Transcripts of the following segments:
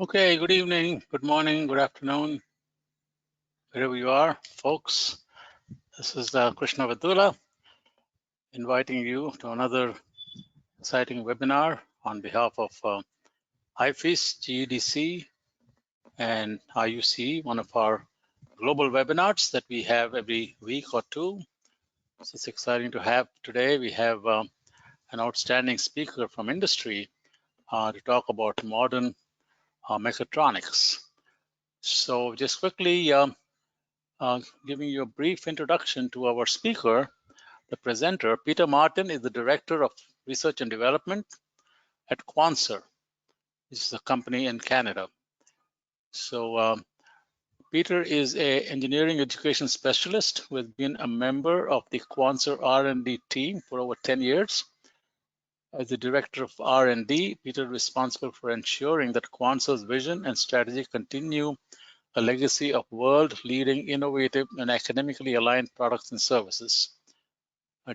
Okay, good evening, good morning, good afternoon, wherever you are, folks. This is Krishna Vidula inviting you to another exciting webinar on behalf of IFIS, GEDC, and IUC, one of our global webinars that we have every week or two. So it's exciting to have today. We have an outstanding speaker from industry to talk about modern mechatronics. So just quickly giving you a brief introduction to our speaker, the presenter. Peter Martin is the Director of Research and Development at Quanser, which is a company in Canada. So Peter is an engineering education specialist who has been a member of the Quanser R&D team for over 10 years. As the Director of R&D, Peter is responsible for ensuring that Quanser's vision and strategy continue a legacy of world-leading, innovative, and academically aligned products and services.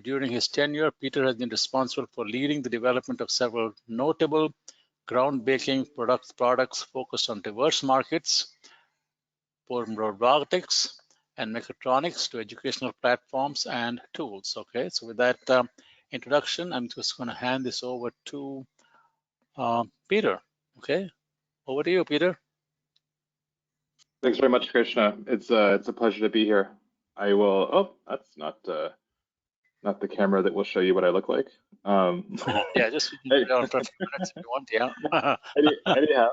During his tenure, Peter has been responsible for leading the development of several notable groundbreaking products focused on diverse markets, from robotics and mechatronics to educational platforms and tools. Okay, so with that introduction, I'm just going to hand this over to Peter. Okay, over to you, Peter. Thanks very much, Krishna. It's a pleasure to be here. I will. Oh, that's not the camera that will show you what I look like. Yeah, just for a few minutes if you want. Yeah. Anyhow,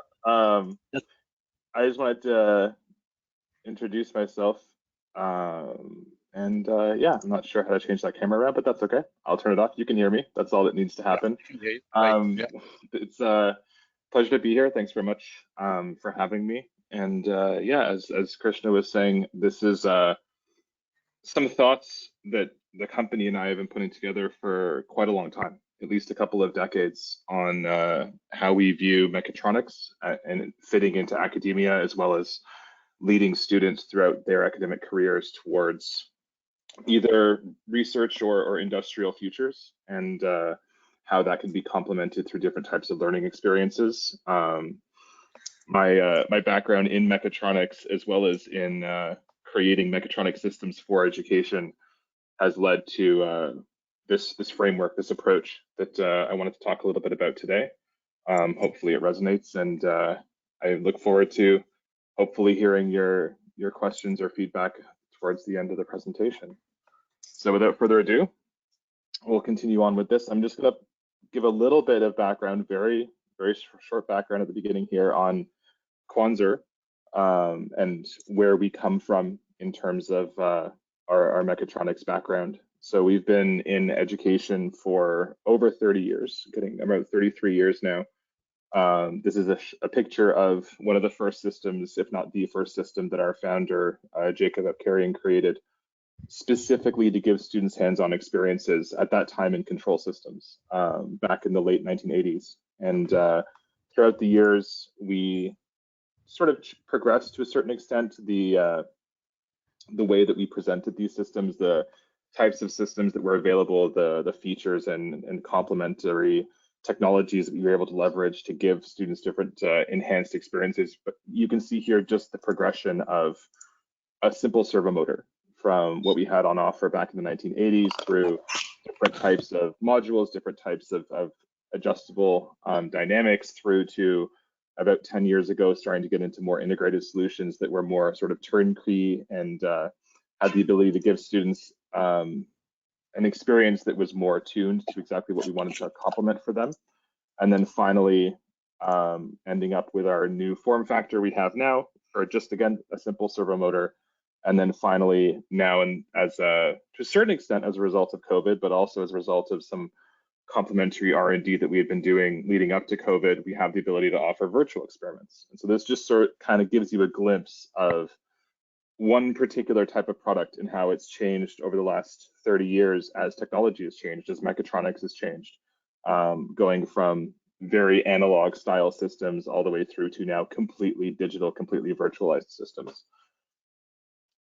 I just wanted to introduce myself. And yeah, I'm not sure how to change that camera around, but that's okay. I'll turn it off. You can hear me. That's all that needs to happen. Yeah, It's a pleasure to be here. Thanks very much for having me. And yeah, as Krishna was saying, this is some thoughts that the company and I have been putting together for quite a long time, at least a couple of decades, on how we view mechatronics and fitting into academia, as well as leading students throughout their academic careers towards either research or industrial futures, and how that can be complemented through different types of learning experiences. My background in mechatronics, as well as in creating mechatronic systems for education, has led to this framework, this approach that I wanted to talk a little bit about today. Hopefully it resonates, and I look forward to hopefully hearing your questions or feedback towards the end of the presentation. So without further ado, we'll continue on with this. I'm just going to give a little bit of background, very short background at the beginning here on Quanser and where we come from in terms of our mechatronics background. So we've been in education for over 30 years, getting about 33 years now. This is a picture of one of the first systems, if not the first system, that our founder, Jacob Abkarian, created specifically to give students hands-on experiences at that time in control systems back in the late 1980s. And throughout the years, we sort of progressed to a certain extent the way that we presented these systems, the types of systems that were available, the features and complementary technologies that we were able to leverage to give students different enhanced experiences. But you can see here just the progression of a simple servo motor from what we had on offer back in the 1980s through different types of modules, different types of adjustable dynamics, through to about 10 years ago starting to get into more integrated solutions that were more sort of turnkey and had the ability to give students an experience that was more tuned to exactly what we wanted to complement for them. And then finally ending up with our new form factor we have now for just, again, a simple servo motor. And then finally now, and as to a certain extent as a result of COVID, but also as a result of some complementary R&D that we had been doing leading up to COVID, we have the ability to offer virtual experiments. And so this just sort of kind of gives you a glimpse of one particular type of product and how it's changed over the last 30 years as technology has changed, as mechatronics has changed, going from very analog style systems all the way through to now completely digital, completely virtualized systems.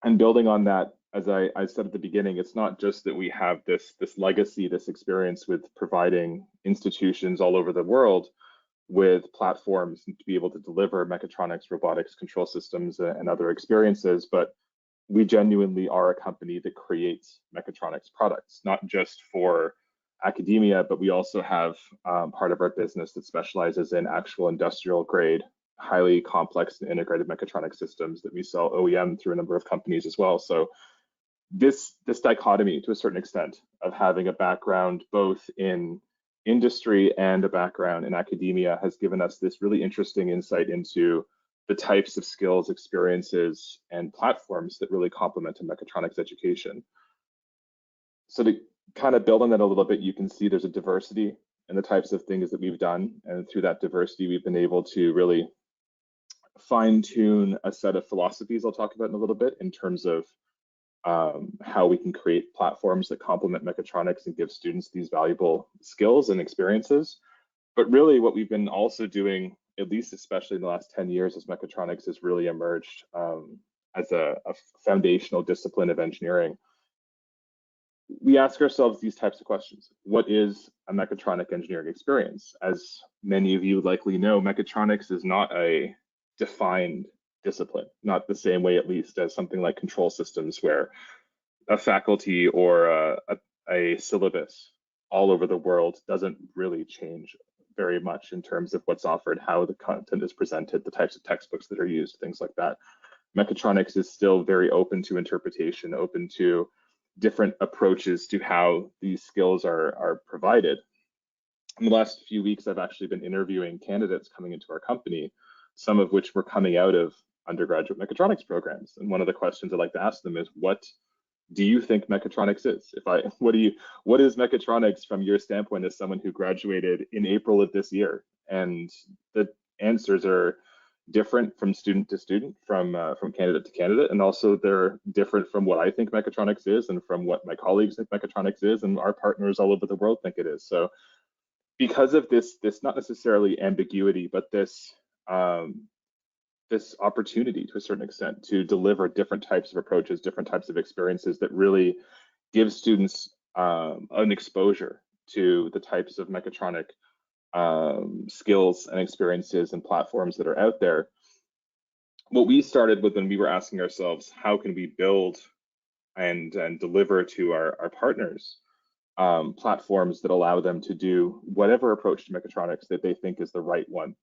And building on that, as I said at the beginning, it's not just that we have this legacy, this experience with providing institutions all over the world with platforms to be able to deliver mechatronics, robotics, control systems, and other experiences, but we genuinely are a company that creates mechatronics products, not just for academia, but we also have part of our business that specializes in actual industrial grade, highly complex and integrated mechatronic systems that we sell OEM through a number of companies as well. So this dichotomy, to a certain extent, of having a background both in industry and a background in academia has given us this really interesting insight into the types of skills, experiences, and platforms that really complement a mechatronics education. So to kind of build on that a little bit, you can see there's a diversity in the types of things that we've done. And through that diversity, we've been able to really fine tune a set of philosophies I'll talk about in a little bit in terms of how we can create platforms that complement mechatronics and give students these valuable skills and experiences. But really what we've been also doing, at least especially in the last 10 years, as mechatronics has really emerged as a foundational discipline of engineering. We ask ourselves these types of questions. What is a mechatronic engineering experience? As many of you likely know, mechatronics is not a defined discipline, not the same way at least as something like control systems, where a faculty or a syllabus all over the world doesn't really change very much in terms of what's offered, how the content is presented, the types of textbooks that are used, things like that. Mechatronics is still very open to interpretation, open to different approaches to how these skills are provided. In the last few weeks, I've actually been interviewing candidates coming into our company, some of which were coming out of undergraduate mechatronics programs. And one of the questions I like to ask them is, what do you think mechatronics is? What is mechatronics from your standpoint as someone who graduated in April of this year? And the answers are different from student to student, from candidate to candidate, and also they're different from what I think mechatronics is and from what my colleagues think mechatronics is and our partners all over the world think it is. So because of this not necessarily ambiguity, but this opportunity to a certain extent to deliver different types of approaches, different types of experiences that really give students an exposure to the types of mechatronic skills and experiences and platforms that are out there. What we started with when we were asking ourselves, how can we build and deliver to our partners platforms that allow them to do whatever approach to mechatronics that they think is the right one,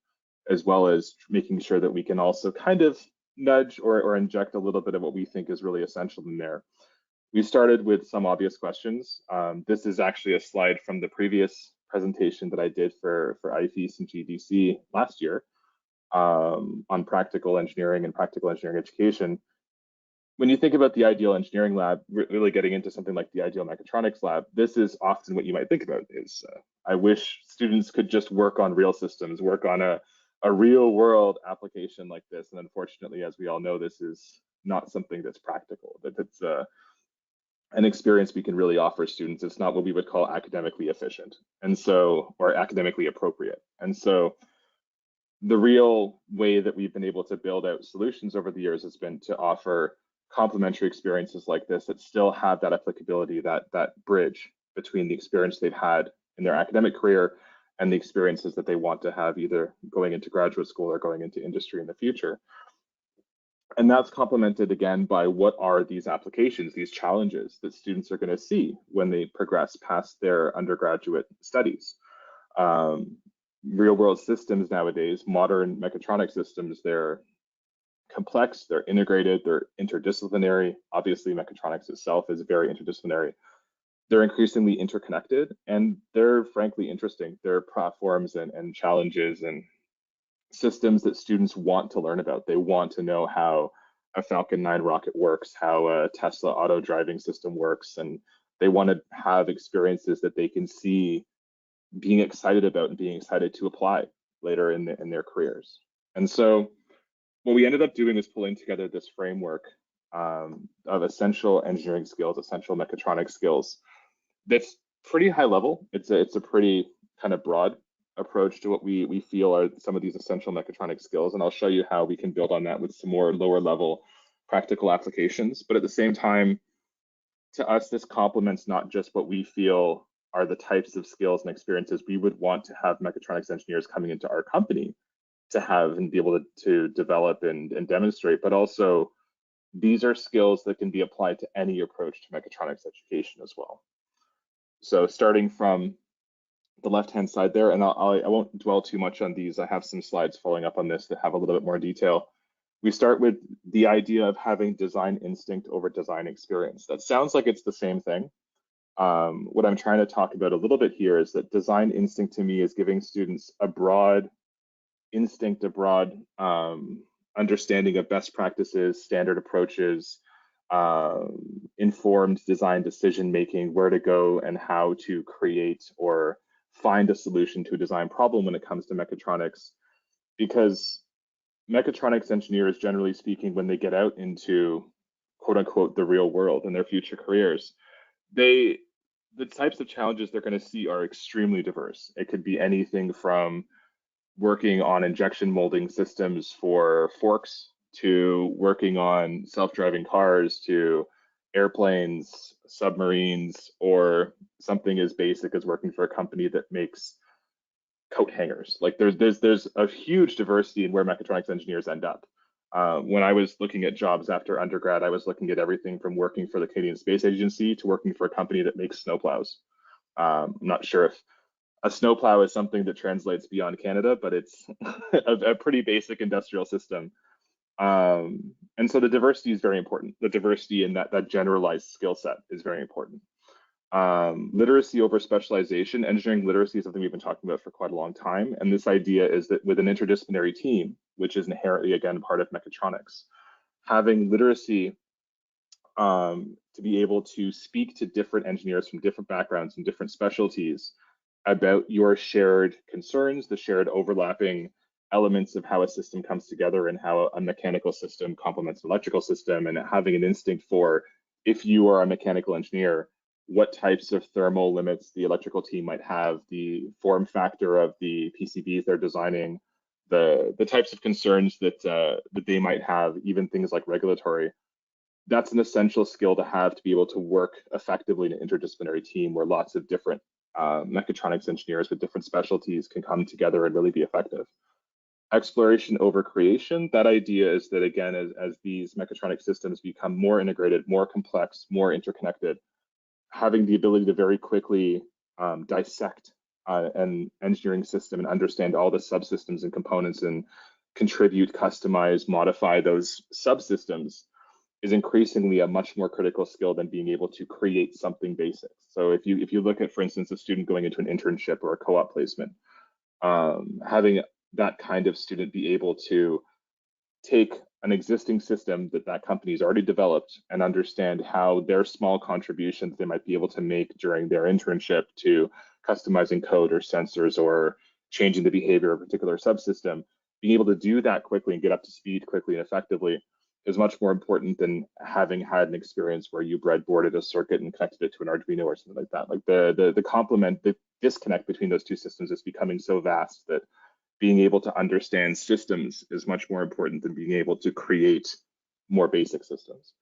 as well as making sure that we can also kind of nudge or inject a little bit of what we think is really essential in there. We started with some obvious questions. This is actually a slide from the previous presentation that I did for IFES and GDC last year on practical engineering and practical engineering education. When you think about the ideal engineering lab, really getting into something like the ideal mechatronics lab, this is often what you might think about is, I wish students could just work on real systems, work on a real world application like this. And unfortunately, as we all know, this is not something that's practical, that it's an experience we can really offer students. It's not what we would call academically efficient, and so, or academically appropriate. And so the real way that we've been able to build out solutions over the years has been to offer complementary experiences like this that still have that applicability, that bridge between the experience they've had in their academic career and the experiences that they want to have either going into graduate school or going into industry in the future. And that's complemented again by what are these applications, these challenges that students are going to see when they progress past their undergraduate studies. Real world systems nowadays, modern mechatronic systems, they're complex, they're integrated, they're interdisciplinary. Obviously, mechatronics itself is very interdisciplinary. They're increasingly interconnected, and they're frankly interesting. They're platforms and challenges and systems that students want to learn about. They want to know how a Falcon 9 rocket works, how a Tesla auto driving system works, and they want to have experiences that they can see being excited about and being excited to apply later in their careers. And so what we ended up doing is pulling together this framework of essential engineering skills, essential mechatronic skills. That's pretty high level. It's a pretty kind of broad approach to what we feel are some of these essential mechatronic skills. And I'll show you how we can build on that with some more lower level practical applications. But at the same time, to us, this complements not just what we feel are the types of skills and experiences we would want to have mechatronics engineers coming into our company to have and be able to develop and demonstrate, but also these are skills that can be applied to any approach to mechatronics education as well. So starting from the left-hand side there, and I won't dwell too much on these. I have some slides following up on this that have a little bit more detail. We start with the idea of having design instinct over design experience. That sounds like it's the same thing. What I'm trying to talk about a little bit here is that design instinct to me is giving students a broad instinct, a broad understanding of best practices, standard approaches, informed design decision making, where to go and how to create or find a solution to a design problem when it comes to mechatronics. Because mechatronics engineers, generally speaking, when they get out into quote unquote the real world in their future careers, the types of challenges they're going to see are extremely diverse. It could be anything from working on injection molding systems for forks to working on self-driving cars to airplanes, submarines, or something as basic as working for a company that makes coat hangers. Like there's a huge diversity in where mechatronics engineers end up. When I was looking at jobs after undergrad, I was looking at everything from working for the Canadian Space Agency to working for a company that makes snowplows. I'm not sure if a snowplow is something that translates beyond Canada, but it's a pretty basic industrial system. And so the diversity is very important. The diversity in that generalized skill set is very important. Literacy over specialization. Engineering literacy is something we've been talking about for quite a long time. And this idea is that with an interdisciplinary team, which is inherently, again, part of mechatronics, having literacy to be able to speak to different engineers from different backgrounds and different specialties about your shared concerns, the shared overlapping elements of how a system comes together and how a mechanical system complements an electrical system, and having an instinct for, if you are a mechanical engineer, what types of thermal limits the electrical team might have, the form factor of the PCBs they're designing, the types of concerns that they might have, even things like regulatory. That's an essential skill to have to be able to work effectively in an interdisciplinary team where lots of different mechatronics engineers with different specialties can come together and really be effective. Exploration over creation. That idea is that, again, as these mechatronic systems become more integrated, more complex, more interconnected, having the ability to very quickly dissect an engineering system and understand all the subsystems and components and contribute, customize, modify those subsystems is increasingly a much more critical skill than being able to create something basic. So if you look at, for instance, a student going into an internship or a co-op placement, having that kind of student be able to take an existing system that company's already developed and understand how their small contributions they might be able to make during their internship to customizing code or sensors or changing the behavior of a particular subsystem, being able to do that quickly and get up to speed quickly and effectively is much more important than having had an experience where you breadboarded a circuit and connected it to an Arduino or something like that. Like the disconnect between those two systems is becoming so vast that being able to understand systems is much more important than being able to create more basic systems.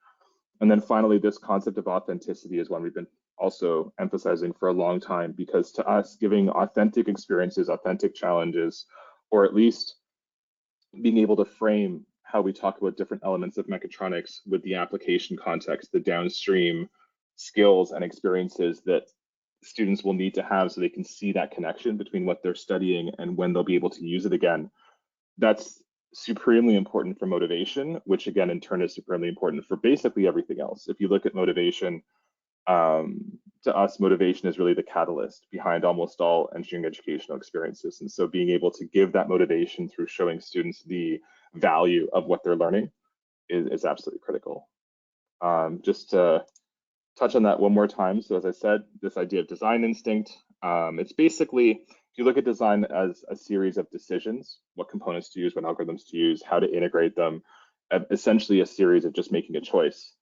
And then finally, this concept of authenticity is one we've been also emphasizing for a long time, because to us, giving authentic experiences, authentic challenges, or at least being able to frame how we talk about different elements of mechatronics with the application context, the downstream skills and experiences that students will need to have so they can see that connection between what they're studying and when they'll be able to use it again. That's supremely important for motivation, which again, in turn is supremely important for basically everything else. If you look at motivation, to us, motivation is really the catalyst behind almost all engineering educational experiences. And so being able to give that motivation through showing students the value of what they're learning is absolutely critical. Just to touch on that one more time. So as I said, this idea of design instinct, it's basically, if you look at design as a series of decisions, what components to use, what algorithms to use, how to integrate them, essentially a series of just making a choice.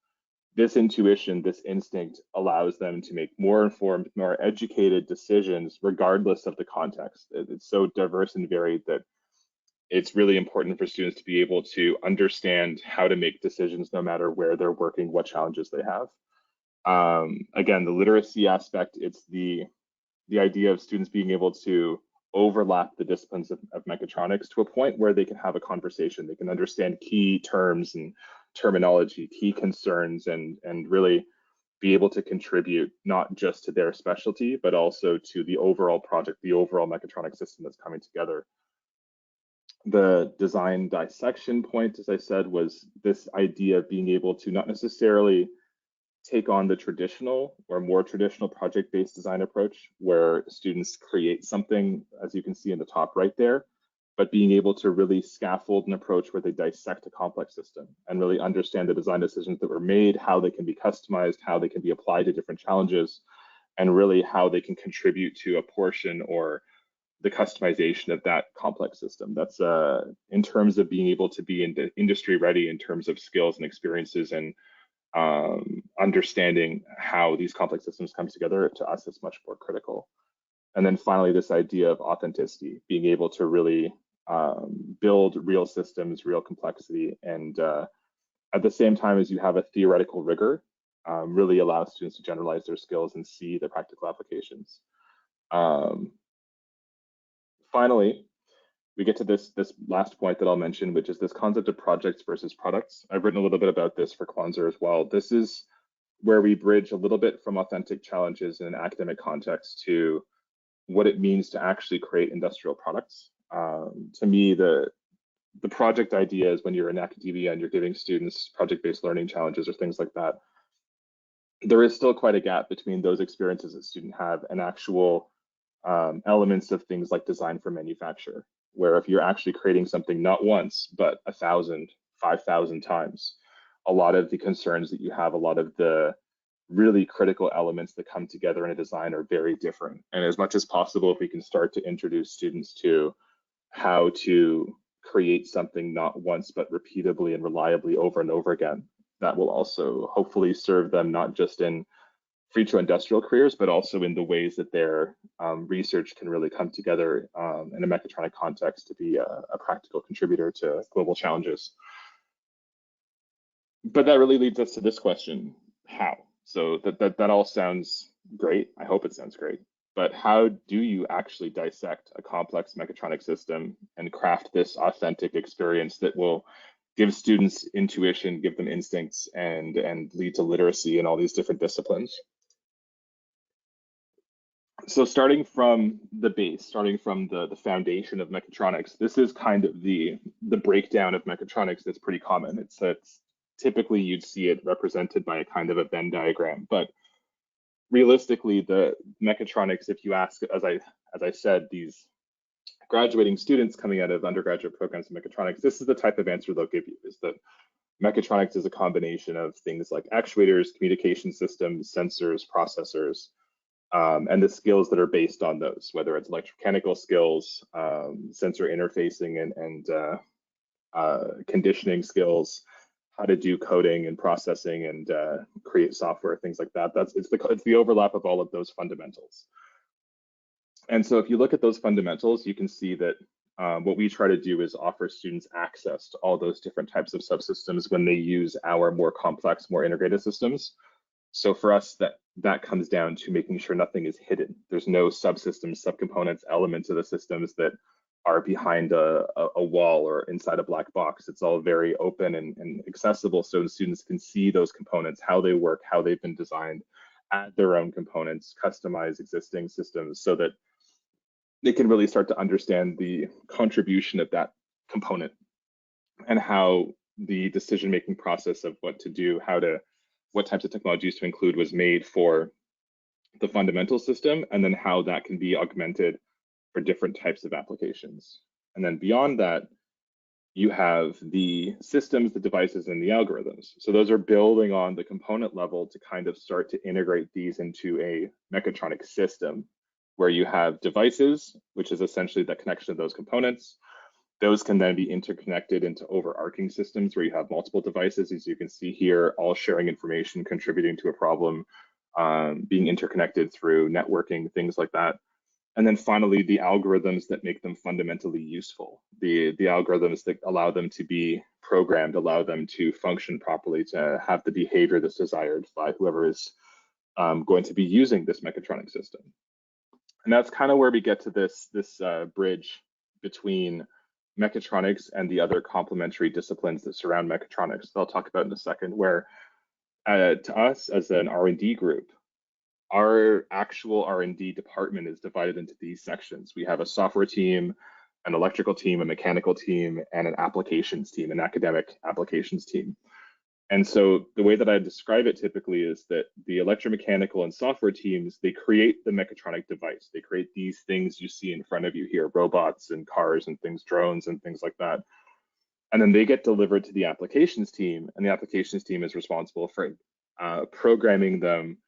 This intuition, this instinct allows them to make more informed, more educated decisions regardless of the context. It's so diverse and varied that it's really important for students to be able to understand how to make decisions no matter where they're working, what challenges they have. Again, the literacy aspect, it's the the idea of students being able to overlap the disciplines of mechatronics to a point where they can have a conversation. They can understand key terms and terminology, key concerns, and really be able to contribute not just to their specialty, but also to the overall project, the overall mechatronic system that's coming together. The design dissection point, as I said, was this idea of being able to not necessarily take on the traditional or more traditional project-based design approach where students create something, as you can see in the top right there, but being able to really scaffold an approach where they dissect a complex system and really understand the design decisions that were made, how they can be customized, how they can be applied to different challenges, and really how they can contribute to a portion or the customization of that complex system. That's in terms of being able to be industry ready in terms of skills and experiences and understanding how these complex systems come together, to us is much more critical. And then finally, this idea of authenticity, being able to really build real systems, real complexity, and at the same time as you have a theoretical rigor, really allows students to generalize their skills and see the practical applications. Finally, we get to this last point that I'll mention, which is this concept of projects versus products. I've written a little bit about this for Quanser as well. This is where we bridge a little bit from authentic challenges in an academic context to what it means to actually create industrial products. To me, the project idea is when you're in academia and you're giving students project-based learning challenges or things like that, there is still quite a gap between those experiences that students have and actual elements of things like design for manufacture, where if you're actually creating something not once, but 1,000, 5,000 times, a lot of the concerns that you have, a lot of the really critical elements that come together in a design are very different. And as much as possible, if we can start to introduce students to how to create something not once, but repeatably and reliably over and over again, that will also hopefully serve them not just in future industrial careers, but also in the ways that their research can really come together in a mechatronic context to be a practical contributor to global challenges. But that really leads us to this question: how? So that all sounds great. I hope it sounds great. But how do you actually dissect a complex mechatronic system and craft this authentic experience that will give students intuition, give them instincts, and lead to literacy in all these different disciplines? So starting from the base, starting from the foundation of mechatronics, this is kind of the breakdown of mechatronics that's pretty common. It's typically you'd see it represented by a kind of a Venn diagram, but realistically, the mechatronics, if you ask, as I said, these graduating students coming out of undergraduate programs in mechatronics, this is the type of answer they'll give you, is that mechatronics is a combination of things like actuators, communication systems, sensors, processors, and the skills that are based on those, whether it's electromechanical skills, sensor interfacing and conditioning skills, how to do coding and processing and create software, things like that. It's the overlap of all of those fundamentals. And so if you look at those fundamentals, you can see that what we try to do is offer students access to all those different types of subsystems when they use our more complex, more integrated systems. So for us, that comes down to making sure nothing is hidden. There's no subsystems, subcomponents, elements of the systems that are behind a wall or inside a black box. It's all very open and accessible, so students can see those components, how they work, how they've been designed, add their own components, customize existing systems, so that they can really start to understand the contribution of that component and how the decision-making process of what to do, what types of technologies to include was made for the fundamental system, and then how that can be augmented for different types of applications. And then beyond that, you have the systems, the devices, and the algorithms. So those are building on the component level to kind of start to integrate these into a mechatronic system, where you have devices, which is essentially the connection of those components. Those can then be interconnected into overarching systems where you have multiple devices, as you can see here, all sharing information, contributing to a problem, being interconnected through networking, things like that. And then finally, the algorithms that make them fundamentally useful, the algorithms that allow them to be programmed, allow them to function properly, to have the behavior that's desired by whoever is going to be using this mechatronic system. And that's kind of where we get to this bridge between mechatronics and the other complementary disciplines that surround mechatronics that I'll talk about in a second, where to us as an R&D group, our actual R&D department is divided into these sections. We have a software team, an electrical team, a mechanical team, and an applications team, an academic applications team. And so the way that I describe it typically is that the electromechanical and software teams, they create the mechatronic device. They create these things you see in front of you here, robots and cars and things, drones and things like that. And then they get delivered to the applications team, and the applications team is responsible for programming them,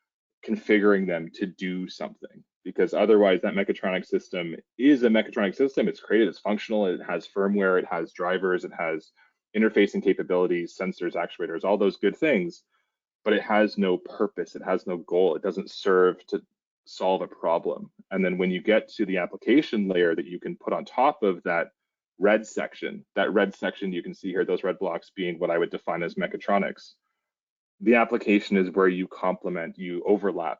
configuring them to do something. Because otherwise that mechatronic system is a mechatronic system. It's created, it's functional, it has firmware, it has drivers, it has interfacing capabilities, sensors, actuators, all those good things, but it has no purpose, it has no goal, it doesn't serve to solve a problem. And then when you get to the application layer that you can put on top of that red section you can see here, those red blocks being what I would define as mechatronics. The application is where you complement, you overlap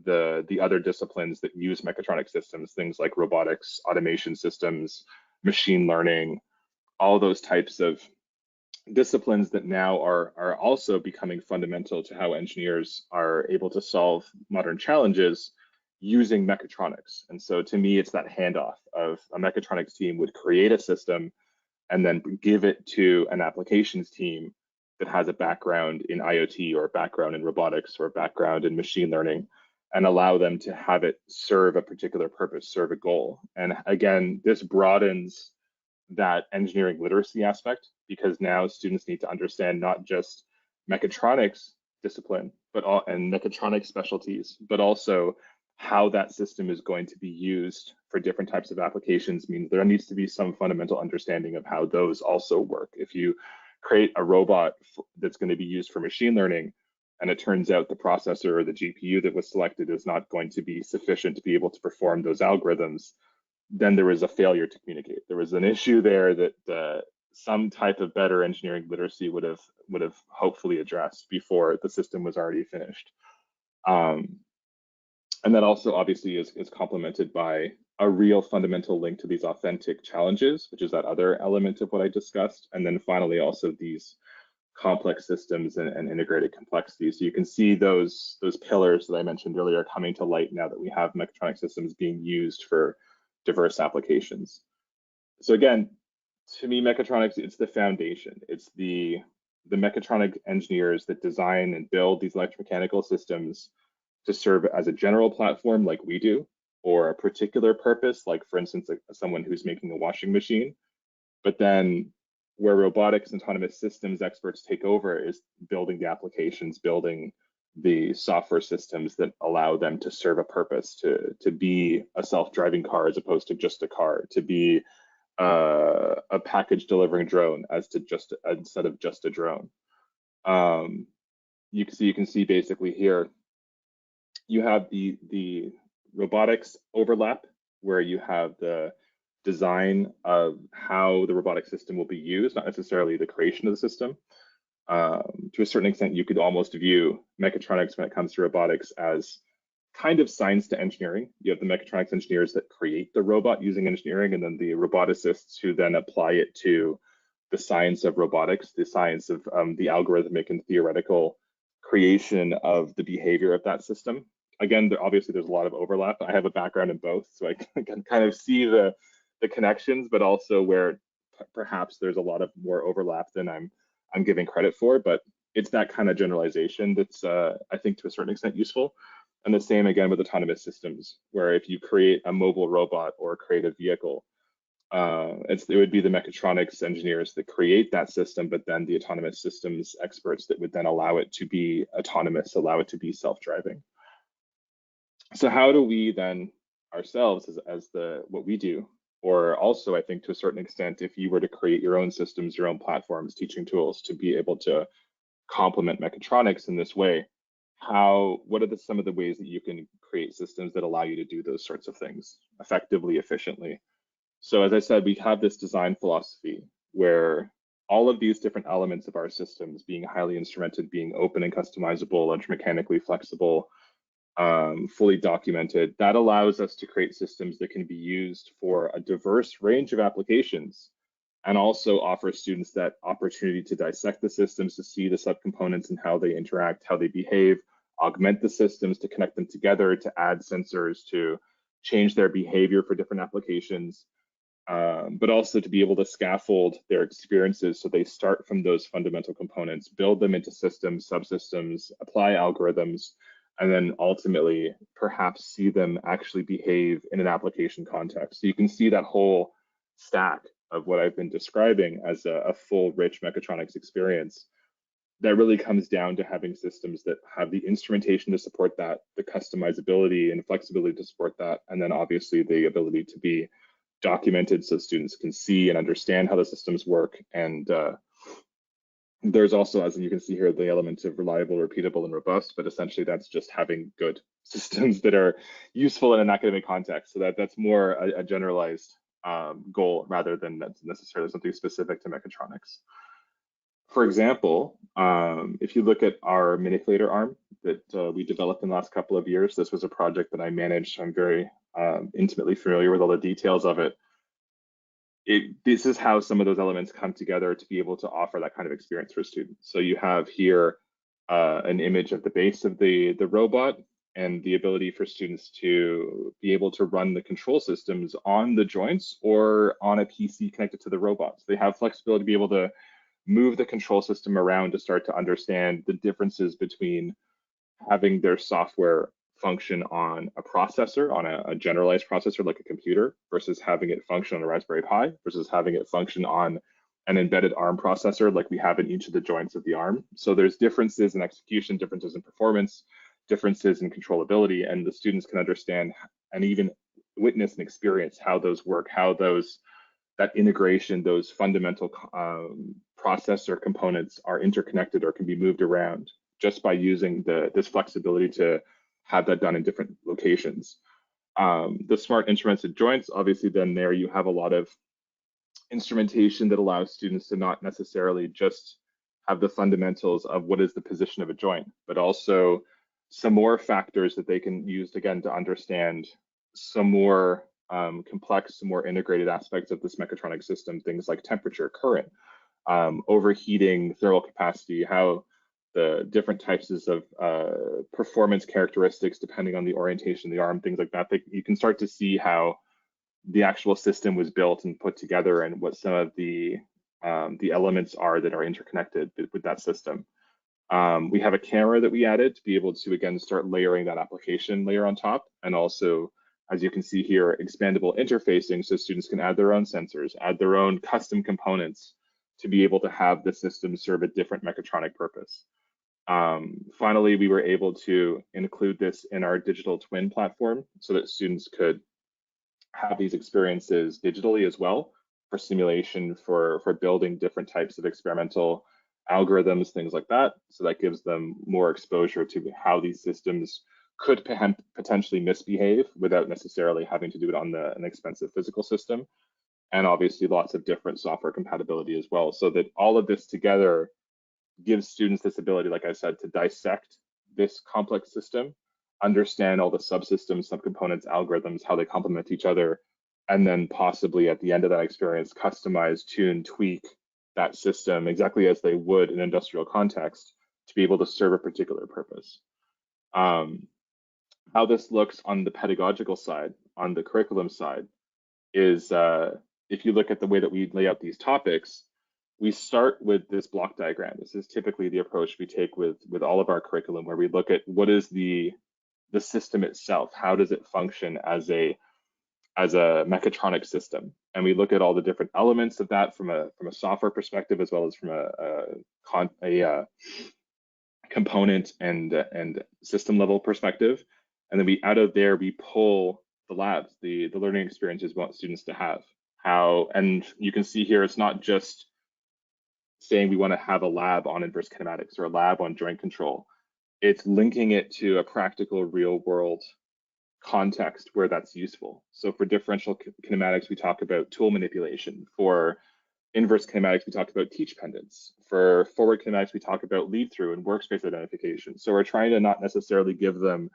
the other disciplines that use mechatronic systems, things like robotics, automation systems, machine learning, all those types of disciplines that now are also becoming fundamental to how engineers are able to solve modern challenges using mechatronics. And so to me, it's that handoff of a mechatronics team would create a system and then give it to an applications team that has a background in IoT or a background in robotics or a background in machine learning, and allow them to have it serve a particular purpose, serve a goal. And again, this broadens that engineering literacy aspect, because now students need to understand not just mechatronics discipline, and mechatronic specialties, but also how that system is going to be used for different types of applications. Means there needs to be some fundamental understanding of how those also work. If you create a robot that's going to be used for machine learning, and it turns out the processor or the GPU that was selected is not going to be sufficient to be able to perform those algorithms, then there was a failure to communicate. There was an issue there that some type of better engineering literacy would have hopefully addressed before the system was already finished. And that also obviously is complemented by a real fundamental link to these authentic challenges, which is that other element of what I discussed. And then finally also these complex systems and integrated complexities. So you can see those pillars that I mentioned earlier coming to light now that we have mechatronic systems being used for diverse applications. So again, to me, mechatronics, it's the foundation. It's the mechatronic engineers that design and build these electromechanical systems to serve as a general platform like we do, or a particular purpose, like for instance, someone who's making a washing machine. But then where robotics and autonomous systems experts take over is building the applications, building the software systems that allow them to serve a purpose, to be a self-driving car as opposed to just a car, to be a package delivering drone instead of just a drone. You can see basically here, you have the robotics overlap, where you have the design of how the robotic system will be used, not necessarily the creation of the system. To a certain extent, you could almost view mechatronics when it comes to robotics as kind of science to engineering. You have the mechatronics engineers that create the robot using engineering, and then the roboticists who then apply it to the science of robotics, the science of the algorithmic and theoretical creation of the behavior of that system. Again, obviously there's a lot of overlap. I have a background in both, so I can kind of see the connections, but also where perhaps there's a lot of more overlap than I'm giving credit for. But it's that kind of generalization that's I think to a certain extent useful. And the same again with autonomous systems, where if you create a mobile robot or create a vehicle, it would be the mechatronics engineers that create that system, but then the autonomous systems experts that would then allow it to be autonomous, allow it to be self-driving. So how do we then ourselves as what we do, or also I think to a certain extent, if you were to create your own systems, your own platforms, teaching tools to be able to complement mechatronics in this way, what are some of the ways that you can create systems that allow you to do those sorts of things effectively, efficiently? So as I said, we have this design philosophy where all of these different elements of our systems being highly instrumented, being open and customizable, electromechanically flexible, fully documented. That allows us to create systems that can be used for a diverse range of applications, and also offer students that opportunity to dissect the systems, to see the subcomponents and how they interact, how they behave, augment the systems to connect them together, to add sensors, to change their behavior for different applications, but also to be able to scaffold their experiences so they start from those fundamental components, build them into systems, subsystems, apply algorithms, and then ultimately perhaps see them actually behave in an application context. So you can see that whole stack of what I've been describing as a full, rich mechatronics experience that really comes down to having systems that have the instrumentation to support that, the customizability and flexibility to support that, and then obviously the ability to be documented so students can see and understand how the systems work. And there's also, as you can see here, the elements of reliable, repeatable, and robust, but essentially that's just having good systems that are useful in an academic context. So that's more a generalized goal rather than that's necessarily something specific to mechatronics. For example, if you look at our manipulator arm that we developed in the last couple of years, this was a project that I managed. I'm very intimately familiar with all the details of it. This is how some of those elements come together to be able to offer that kind of experience for students. So you have here an image of the base of the robot and the ability for students to be able to run the control systems on the joints or on a PC connected to the robot. So they have flexibility to be able to move the control system around to start to understand the differences between having their software function on a processor, on a generalized processor like a computer, versus having it function on a Raspberry Pi, versus having it function on an embedded ARM processor like we have in each of the joints of the ARM. So there's differences in execution, differences in performance, differences in controllability, and the students can understand and even witness and experience how those work, how that integration, those fundamental processor components are interconnected or can be moved around just by using this flexibility to have that done in different locations. The smart instrumented joints, obviously then there you have a lot of instrumentation that allows students to not necessarily just have the fundamentals of what is the position of a joint, but also some more factors that they can use again to understand some more complex, some more integrated aspects of this mechatronic system, things like temperature, current, overheating, thermal capacity, how the different types of performance characteristics, depending on the orientation of the arm, things like that, you can start to see how the actual system was built and put together and what some of the elements are that are interconnected with that system. We have a camera that we added to be able to, again, start layering that application layer on top. And also, as you can see here, expandable interfacing so students can add their own sensors, add their own custom components to be able to have the system serve a different mechatronic purpose. Finally, we were able to include this in our digital twin platform so that students could have these experiences digitally as well for simulation, for building different types of experimental algorithms, things like that. So that gives them more exposure to how these systems could potentially misbehave without necessarily having to do it on an expensive physical system. And obviously lots of different software compatibility as well. So that all of this together gives students this ability, like I said, to dissect this complex system, understand all the subsystems, subcomponents, algorithms, how they complement each other, and then possibly at the end of that experience, customize, tune, tweak that system exactly as they would in an industrial context to be able to serve a particular purpose. How this looks on the pedagogical side, on the curriculum side, is if you look at the way that we lay out these topics, we start with this block diagram. This is typically the approach we take with all of our curriculum, where we look at what is the system itself, how does it function as a mechatronic system, and we look at all the different elements of that from a software perspective as well as from a component and system level perspective, and then out of there we pull the labs, the learning experiences we want students to have. And you can see here, it's not just saying we want to have a lab on inverse kinematics or a lab on joint control. It's linking it to a practical real world context where that's useful. So for differential kinematics, we talk about tool manipulation. For inverse kinematics, we talk about teach pendants. For forward kinematics, we talk about lead through and workspace identification. So we're trying to not necessarily give them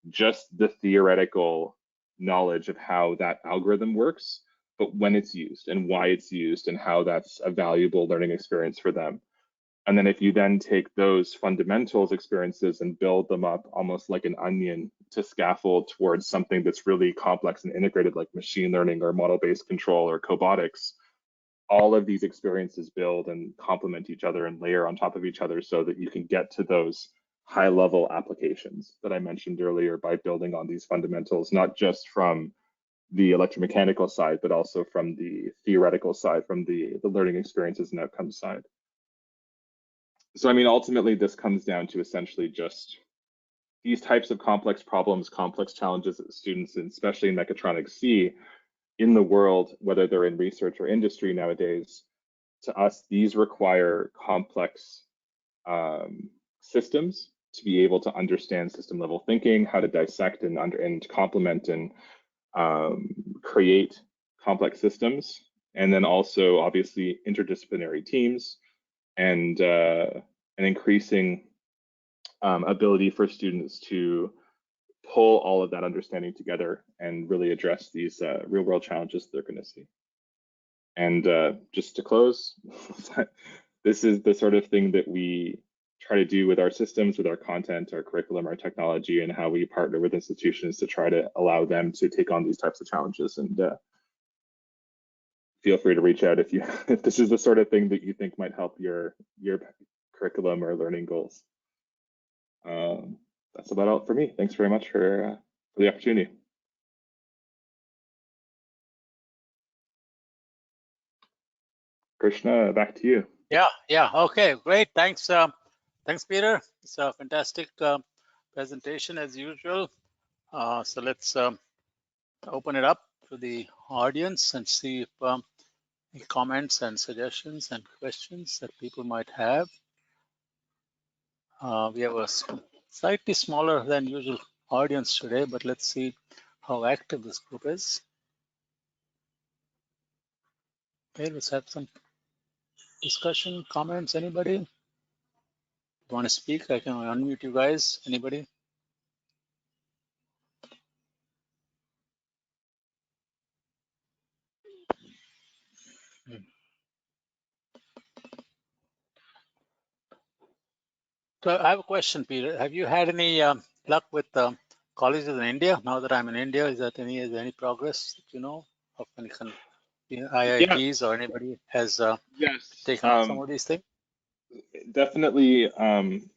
just the theoretical knowledge of how that algorithm works, but when it's used and why it's used and how that's a valuable learning experience for them. And then if you then take those fundamentals experiences and build them up almost like an onion to scaffold towards something that's really complex and integrated, like machine learning or model-based control or cobotics, all of these experiences build and complement each other and layer on top of each other so that you can get to those high-level applications that I mentioned earlier by building on these fundamentals, not just from the electromechanical side, but also from the theoretical side, from the learning experiences and outcomes side. So, I mean, ultimately, this comes down to essentially just these types of complex problems, complex challenges that students, and especially in mechatronics, see in the world, whether they're in research or industry nowadays. To us, these require complex systems to be able to understand system level thinking, how to dissect and complement and create complex systems, and then also obviously interdisciplinary teams and an increasing ability for students to pull all of that understanding together and really address these real world challenges that they're going to see. And just to close, this is the sort of thing that we try to do with our systems, with our content, our curriculum, our technology, and how we partner with institutions to try to allow them to take on these types of challenges. And feel free to reach out if this is the sort of thing that you think might help your curriculum or learning goals. That's about all for me. Thanks very much for the opportunity. Krishna, back to you. Yeah. Okay, great. Thanks, Peter. It's a fantastic presentation as usual. So let's open it up to the audience and see if any comments and suggestions and questions that people might have. We have a slightly smaller than usual audience today, but let's see how active this group is. Okay, let's have some discussion, comments. Anybody want to speak? I can unmute you guys. Anybody? So I have a question, Peter. Have you had any luck with colleges in India? Now that I'm in India, is there any progress that you know of any kind of IITs or anybody has taken up some of these things? Definitely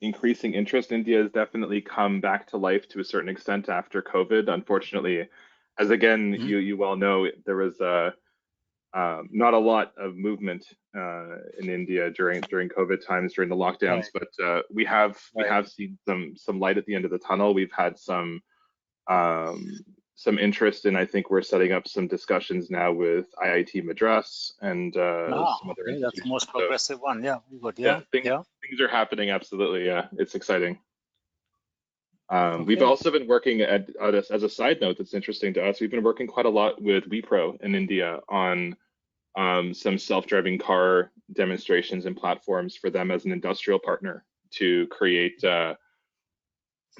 increasing interest. India has definitely come back to life to a certain extent after COVID. Unfortunately, as again, you well know, there was not a lot of movement in India during COVID times, during the lockdowns, but we have seen some light at the end of the tunnel. We've had some interest, and I think we're setting up some discussions now with IIT Madras and some other institutions. That's the most progressive one. Yeah, good. Things are happening. Absolutely, yeah, it's exciting. We've also been working as a side note that's interesting to us. We've been working quite a lot with Wipro in India on some self-driving car demonstrations and platforms for them as an industrial partner to create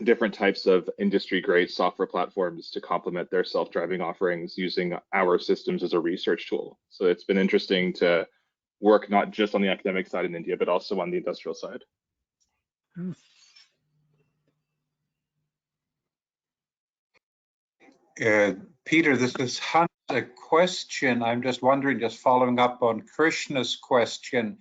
different types of industry-grade software platforms to complement their self-driving offerings using our systems as a research tool. So it's been interesting to work not just on the academic side in India, but also on the industrial side. Peter, this is Hans. A question. I'm just wondering, just following up on Krishna's question,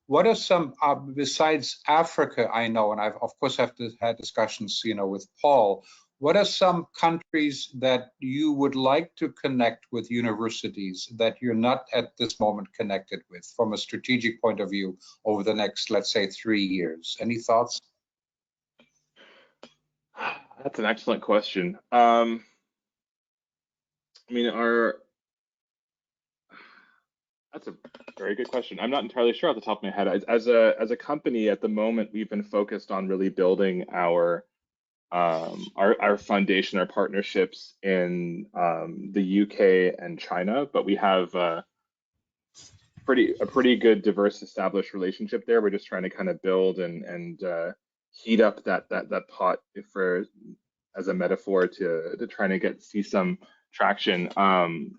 what are some, besides Africa, I know, and I've of course had discussions, with Paul, what are some countries that you would like to connect with universities that you're not at this moment connected with from a strategic point of view over the next, let's say, 3 years? Any thoughts? That's an excellent question. That's a very good question. I'm not entirely sure off the top of my head. As a company at the moment, we've been focused on really building our foundation, our partnerships in the UK and China, but we have a pretty good diverse established relationship there. We're just trying to kind of build and heat up that pot for as a metaphor to trying to see some traction.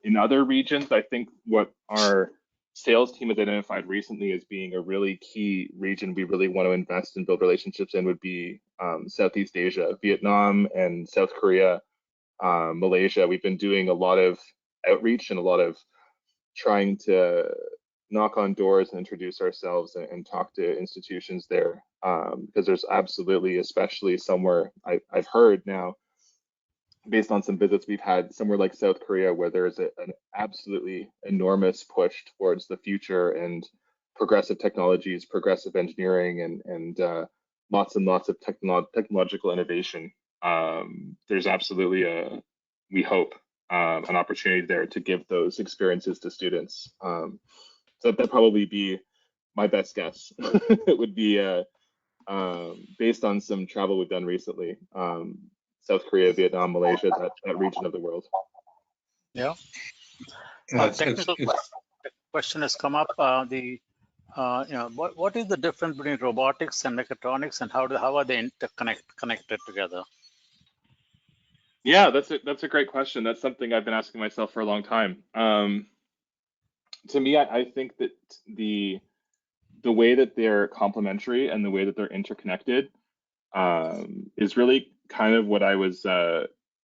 In other regions, I think what our sales team has identified recently as being a really key region we really want to invest and build relationships in would be Southeast Asia, Vietnam and South Korea, Malaysia. We've been doing a lot of outreach and a lot of trying to knock on doors and introduce ourselves and talk to institutions there, because there's absolutely, especially somewhere I've heard now, based on some visits we've had, somewhere like South Korea, where there's an absolutely enormous push towards the future and progressive technologies, progressive engineering, and lots and lots of technological innovation. There's absolutely we hope, an opportunity there to give those experiences to students. So that'd probably be my best guess. It would be based on some travel we've done recently. South Korea, Vietnam, Malaysia, that region of the world. Yeah. Technical question has come up. What is the difference between robotics and mechatronics, and how are they connected together? Yeah, that's a great question. That's something I've been asking myself for a long time. To me, I think that the way that they're complementary and the way that they're interconnected is really kind of what I was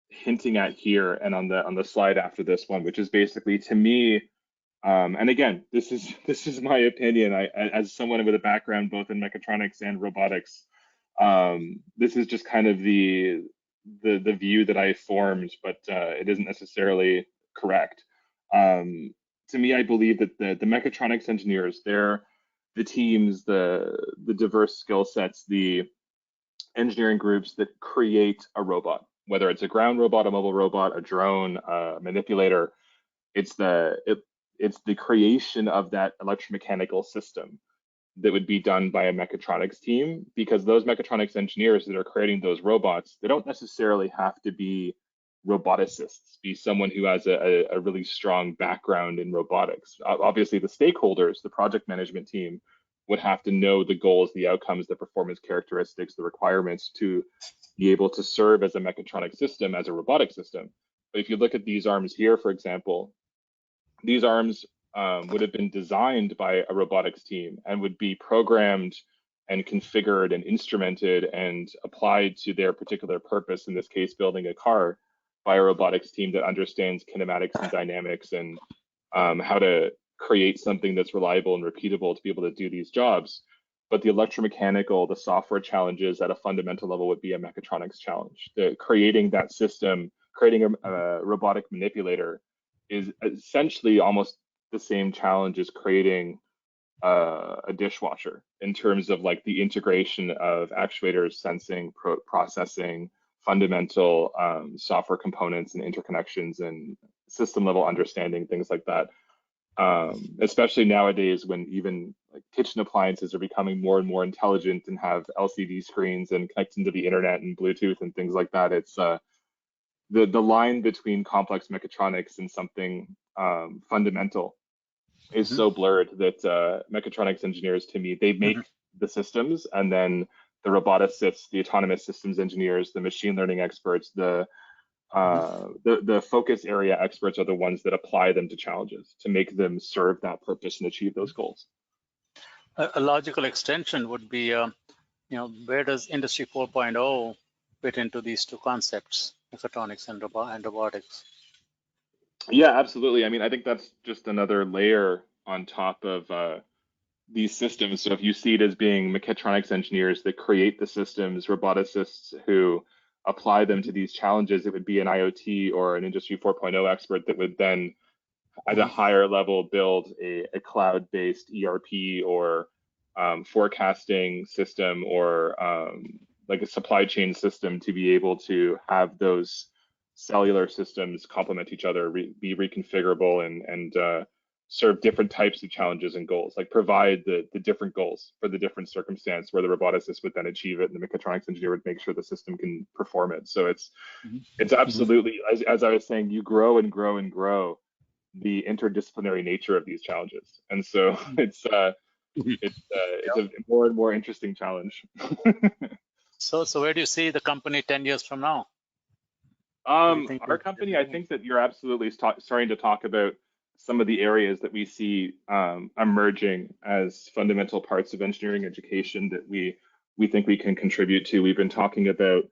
hinting at here and on the slide after this one, which is basically, to me, and again, this is my opinion. As someone with a background both in mechatronics and robotics, this is just kind of the view that I formed, but it isn't necessarily correct. To me, I believe that the mechatronics engineers, they're the teams, the diverse skill sets, the engineering groups that create a robot, whether it's a ground robot, a mobile robot, a drone, a manipulator. It's the creation of that electromechanical system that would be done by a mechatronics team, because those mechatronics engineers that are creating those robots, they don't necessarily have to be roboticists, be someone who has a really strong background in robotics. Obviously, the stakeholders, the project management team, would have to know the goals, the outcomes, the performance characteristics, the requirements to be able to serve as a mechatronic system, as a robotic system. But if you look at these arms here, for example, these arms would have been designed by a robotics team and would be programmed and configured and instrumented and applied to their particular purpose, in this case, building a car, by a robotics team that understands kinematics and dynamics and how to create something that's reliable and repeatable to be able to do these jobs. But the electromechanical, the software challenges at a fundamental level would be a mechatronics challenge. Creating that system, creating a robotic manipulator is essentially almost the same challenge as creating a dishwasher, in terms of like the integration of actuators, sensing, processing, fundamental software components and interconnections and system level understanding, things like that. Especially nowadays, when even like kitchen appliances are becoming more and more intelligent and have LCD screens and connecting to the internet and Bluetooth and things like that. It's the line between complex mechatronics and something fundamental is so blurred that mechatronics engineers, to me, they make the systems, and then the roboticists, the autonomous systems engineers, the machine learning experts, the focus area experts are the ones that apply them to challenges to make them serve that purpose and achieve those goals. A logical extension would be, where does Industry 4.0 fit into these two concepts, mechatronics and robotics? Yeah, absolutely. I mean, I think that's just another layer on top of these systems. So if you see it as being mechatronics engineers that create the systems, roboticists who apply them to these challenges, it would be an IoT or an Industry 4.0 expert that would then, at a higher level, build a cloud-based ERP or forecasting system or like a supply chain system to be able to have those cellular systems complement each other, be reconfigurable, and serve different types of challenges and goals, like provide the different goals for the different circumstance, where the roboticist would then achieve it and the mechatronics engineer would make sure the system can perform it. So it's absolutely, as I was saying, you grow and grow and grow the interdisciplinary nature of these challenges. And so it's a more and more interesting challenge. So where do you see the company 10 years from now? Our company, I think that you're absolutely starting to talk about some of the areas that we see emerging as fundamental parts of engineering education that we think we can contribute to. We've been talking about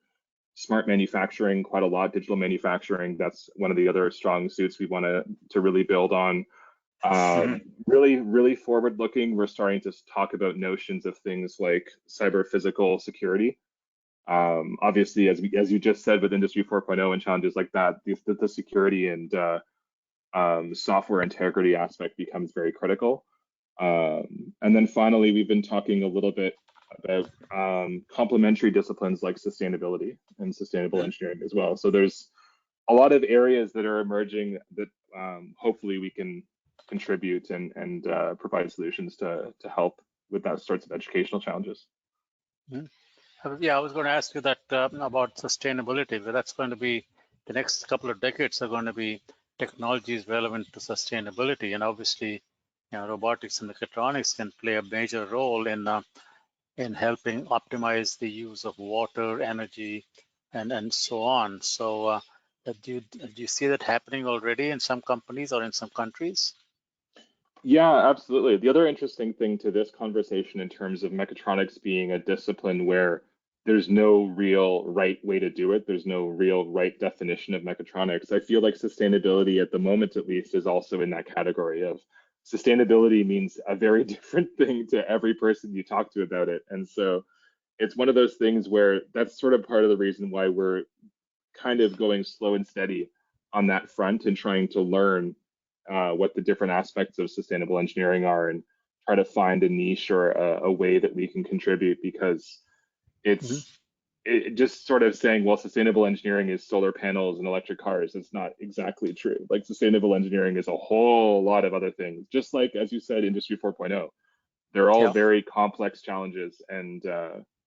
smart manufacturing quite a lot, digital manufacturing. That's one of the other strong suits we want to really build on. Really forward looking, we're starting to talk about notions of things like cyber physical security. Obviously, as you just said, with Industry 4.0 and challenges like that, the security and software integrity aspect becomes very critical. And then finally, we've been talking a little bit about complementary disciplines like sustainability and sustainable engineering as well. So there's a lot of areas that are emerging that hopefully we can contribute and provide solutions to help with that sorts of educational challenges. Yeah, I was going to ask you that about sustainability, but that's going to be the next couple of decades are going to be technologies relevant to sustainability, and obviously, robotics and mechatronics can play a major role in helping optimize the use of water, energy, and so on. So, do you see that happening already in some companies or in some countries? Yeah, absolutely. The other interesting thing to this conversation in terms of mechatronics being a discipline where there's no real right way to do it, there's no real right definition of mechatronics. I feel like sustainability, at the moment at least, is also in that category of sustainability means a very different thing to every person you talk to about it. And so it's one of those things where that's sort of part of the reason why we're kind of going slow and steady on that front and trying to learn what the different aspects of sustainable engineering are and try to find a niche or a way that we can contribute, because it's it just sort of saying, well, sustainable engineering is solar panels and electric cars. It's not exactly true. Like, sustainable engineering is a whole lot of other things, just like, as you said, Industry 4.0. They're all very complex challenges, and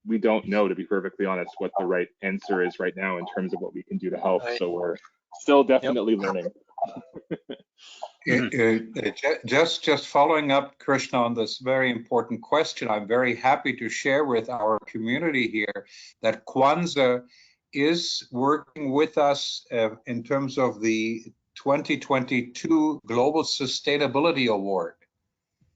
we don't know, to be perfectly honest, what the right answer is right now in terms of what we can do to help. So we're still definitely learning. Just following up, Krishna, on this very important question, I'm very happy to share with our community here that Quanser is working with us in terms of the 2022 Global Sustainability Award.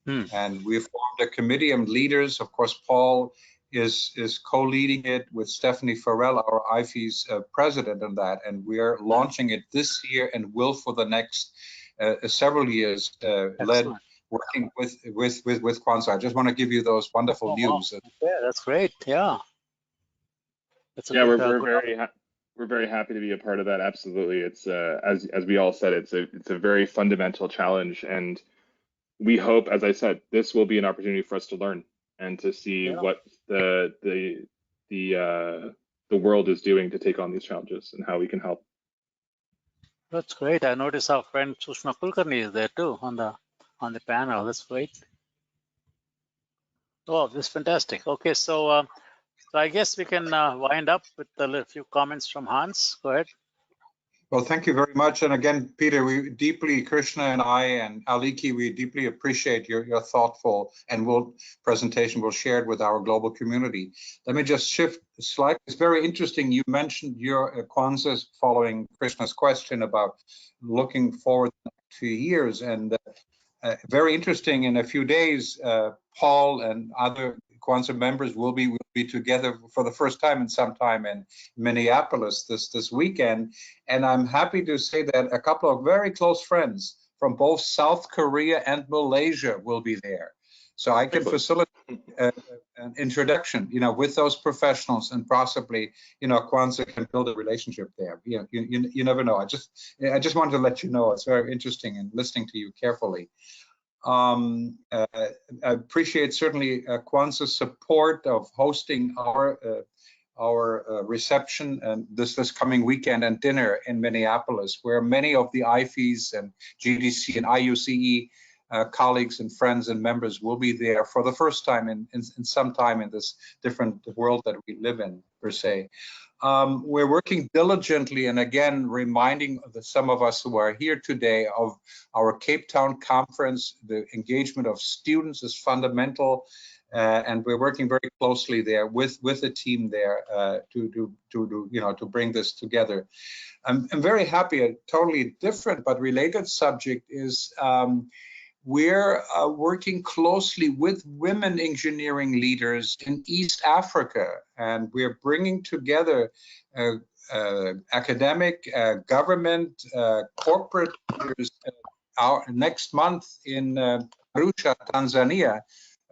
And we've formed a committee of leaders. Of course, Paul is co-leading it with Stephanie Farrell, our IFE's president, on that. And we are launching it this year and will for the next several years, working with Quanser. I just want to give you those wonderful news. Yeah, that's great. Yeah. We're very happy to be a part of that. Absolutely. It's as we all said, it's a very fundamental challenge, and we hope, as I said, this will be an opportunity for us to learn and to see what the world is doing to take on these challenges and how we can help. That's great. I noticed our friend Sushma Kulkarni is there too on the panel. That's great. Oh, this is fantastic. Okay, so I guess we can wind up with a few comments from Hans. Go ahead. Well, thank you very much. And again, Peter, Krishna and I and Aliki, we deeply appreciate your thoughtful and presentation. We'll share it with our global community. Let me just shift slightly. It's very interesting. You mentioned your Quanser following Krishna's question about looking forward to 2 years. And very interesting, in a few days, Paul and other Quanser members will be together for the first time in some time in Minneapolis this weekend. And I'm happy to say that a couple of very close friends from both South Korea and Malaysia will be there. So I can facilitate an introduction, with those professionals, and possibly, Quanser can build a relationship there. You never know. I just wanted to let you know. It's very interesting and listening to you carefully. I appreciate certainly Quanser's support of hosting our reception and this coming weekend and dinner in Minneapolis, where many of the IFEs and GDC and IUCE colleagues and friends and members will be there for the first time in some time in this different world that we live in, per se. We're working diligently, and again, reminding some of us who are here today of our Cape Town conference. The engagement of students is fundamental, and we're working very closely there with the team there to bring this together. I'm very happy. A totally different but related subject is we're working closely with women engineering leaders in East Africa, and we're bringing together academic, government, corporate leaders next month in Arusha, Tanzania,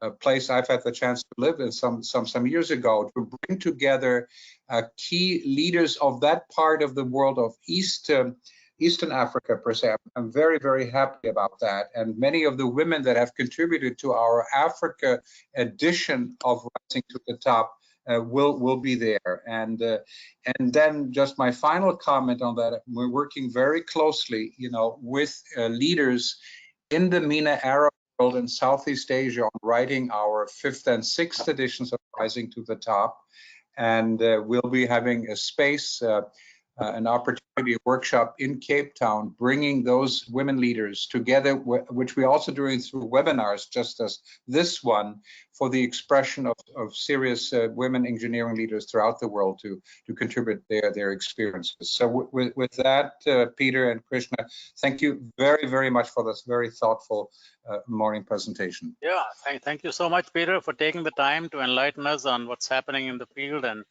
a place I've had the chance to live in some years ago, to bring together key leaders of that part of the world of Eastern Africa per se. I'm very, very happy about that. And many of the women that have contributed to our Africa edition of Rising to the Top will be there. And then just my final comment on that, we're working very closely, with leaders in the MENA Arab world in Southeast Asia on writing our 5th and 6th editions of Rising to the Top. And we'll be having a space, an opportunity workshop in Cape Town, bringing those women leaders together, which we're also doing through webinars, just as this one, for the expression of serious women engineering leaders throughout the world to contribute their experiences. So with that, Peter and Krishna, thank you very, very much for this very thoughtful morning presentation. Yeah, thank you so much, Peter, for taking the time to enlighten us on what's happening in the field and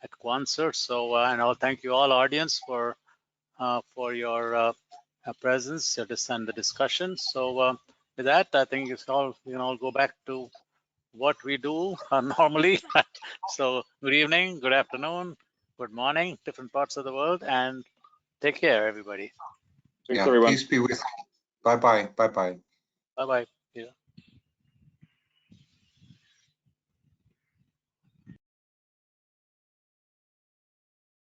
at Quanser. So, and I'll thank you all, audience, for your presence and the discussion. So, with that, I think it's all we can all go back to what we do normally. So, good evening, good afternoon, good morning, different parts of the world, and take care, everybody. Thanks, everyone. Peace be with you. Bye-bye. Bye-bye. Bye-bye.